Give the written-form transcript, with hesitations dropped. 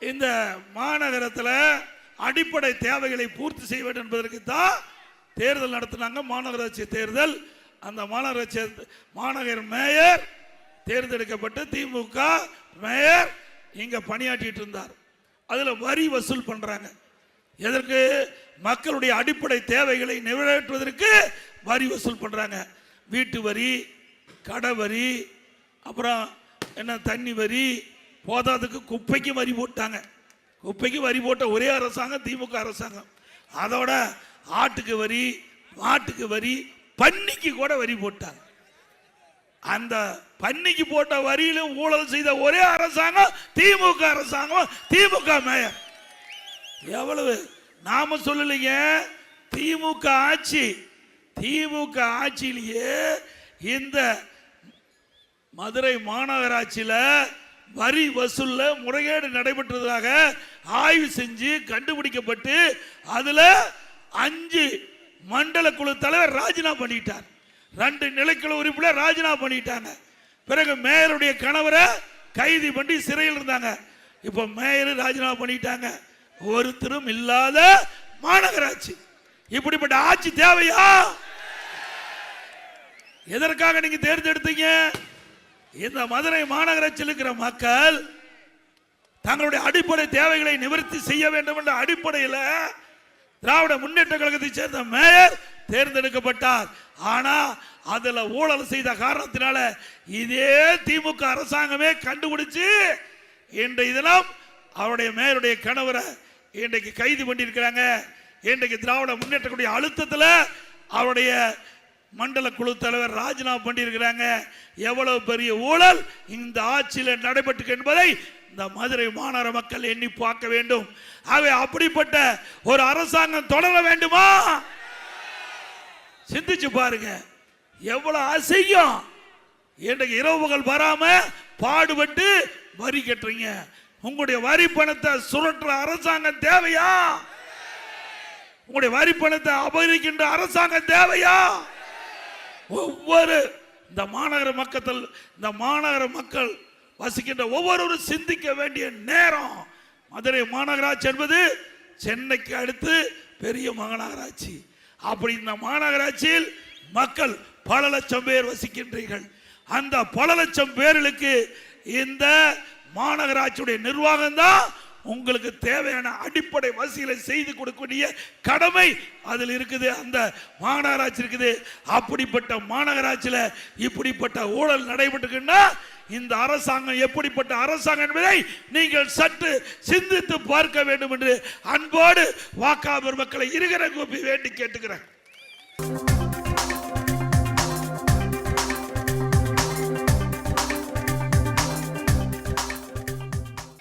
இந்த மாநகரத்தில் அடிப்படை தேவைகளை பூர்த்தி செய்ய வேண்டும் என்பதற்கு தான் தேர்தல் நடத்தினாங்க. மாநகராட்சி தேர்தல். அந்த மாநகர மேயர் தேர்ந்தெடுக்கப்பட்டு திமுக மேயர் இங்க பணியாற்றிட்டு இருந்தார். அதுல வரி வசூல் பண்றாங்க. எதற்கு? மக்களுடைய அடிப்படை தேவைகளை நிறைவேற்றுவதற்கு வரி வசூல் பண்றாங்க. வீட்டு வரி, கடை வரி, அப்புறம் என்ன தண்ணி வரி, போதாதுக்கு குப்பைக்கு வரி போட்டாங்க. குப்பைக்கு வரி போட்ட ஒரே அரசாங்கம் திமுக அரசாங்கம். அதோட ஆட்டுக்கு வரி, மாட்டுக்கு வரி, பன்னிக்கு கூட வரி போட்டாங்க. அந்த பன்னிக்கு போட்ட வரியிலும் ஊழல் செய்த ஒரே அரசாங்கம் திமுக அரசாங்கம், திமுக மேயர். எவ்வளவு நாம சொல்லலைங்க. திமுக ஆட்சி, திமுக ஆட்சியிலேயே இந்த மதுரை மாநகராட்சியில வரி வசூல்ல முறைகேடு நடைபெற்றதாக ஆய்வு செஞ்சு கண்டுபிடிக்கப்பட்டு அதுல 5 மண்டல குழு தலைவர் ராஜினாமா பண்ணிட்டார். 2 நிலைக்குழு உறுப்பினர் ராஜினாமா பண்ணிட்டாங்க. பிறகு மேயருடைய கணவரை கைது பண்ணி சிறையில் இருந்தாங்க. இப்ப மேயர் ராஜினாமா பண்ணிட்டாங்க. ஒருத்தரும் இல்லாத மாநகராட்சி. இப்படிப்பட்ட ஆட்சி தேவையா? எதற்காக நீங்க தேர்ந்தெடுத்தீங்க? இந்த மதுரை மாநகராட்சியில் இருக்கிற மக்கள் தங்களுடைய அடிப்படை தேவைகளை நிவர்த்தி செய்ய வேண்டும் என்ற அடிப்படையில் திராவிட முன்னேற்ற கழகத்தை சேர்ந்த மேயர் தேர்ந்தெடுக்கப்பட்டார். ஆனா அதுல ஊழல் செய்த காரணத்தினால இதே திமுக அரசாங்கமே கண்டுபிடிச்சு இன்றைய தினம் அவருடைய மேயருடைய கணவரை இன்றைக்கு கைது பண்ணியிருக்கிறாங்க. இன்றைக்கு திராவிட முன்னேற்ற கழக அழுத்தத்தில் அவருடைய மண்டல குழு தலைவர் ராஜினாமா பண்ணியிருக்கிறாங்க. எவ்வளவு பெரிய ஊழல் இந்த ஆட்சியில் நடைபெற்று என்பதை இந்த மதுரை மாநகர மக்கள் எண்ணி பார்க்க வேண்டும். ஆகவே அப்படிப்பட்ட ஒரு அரசாங்கம் தொடர வேண்டுமா? சிந்திச்சு பாருங்க. எவ்வளவு அசிங்கம். இன்றைக்கு இரவு பகல் வராம பாடுபட்டு வரி கட்டுறீங்க. உங்களுடைய வரி பணத்தை சுரட்டுற அரசாங்கம் தேவையா? உங்களுடைய வரி பணத்தை அபகரிக்கின்ற அரசாங்கம் தேவையா? ஒவ்வொரு இந்த மாநகர மக்கள் வசிக்கின்ற ஒவ்வொருவரும் சிந்திக்க வேண்டிய நேரம். மதுரை மாநகராட்சி என்பது சென்னைக்கு அடுத்து பெரிய மாநகராட்சி. அப்படி இந்த மாநகராட்சியில் மக்கள் பல லட்சம் பேர் வசிக்கின்றீர்கள். அந்த பல லட்சம் பேர்களுக்கு இந்த மாநகராட்சியுடைய நிர்வாகம் தான் உங்களுக்கு தேவையான அடிப்படை வசதிகளை செய்து கொடுக்கக்கூடிய கடமை அதில் இருக்குது. அந்த மாநகராட்சி இருக்குது. அப்படிப்பட்ட மாநகராட்சியில் இப்படிப்பட்ட ஊழல் நடைபெற்றுன்னா இந்த அரசாங்கம் எப்படிப்பட்ட அரசாங்கம் என்பதை நீங்கள் சற்று சிந்தித்து பார்க்க வேண்டும் என்று அன்போடு வாக்காளர் மக்களை இருகர கூப்பி வேண்டி கேட்டுக்கிறேன்.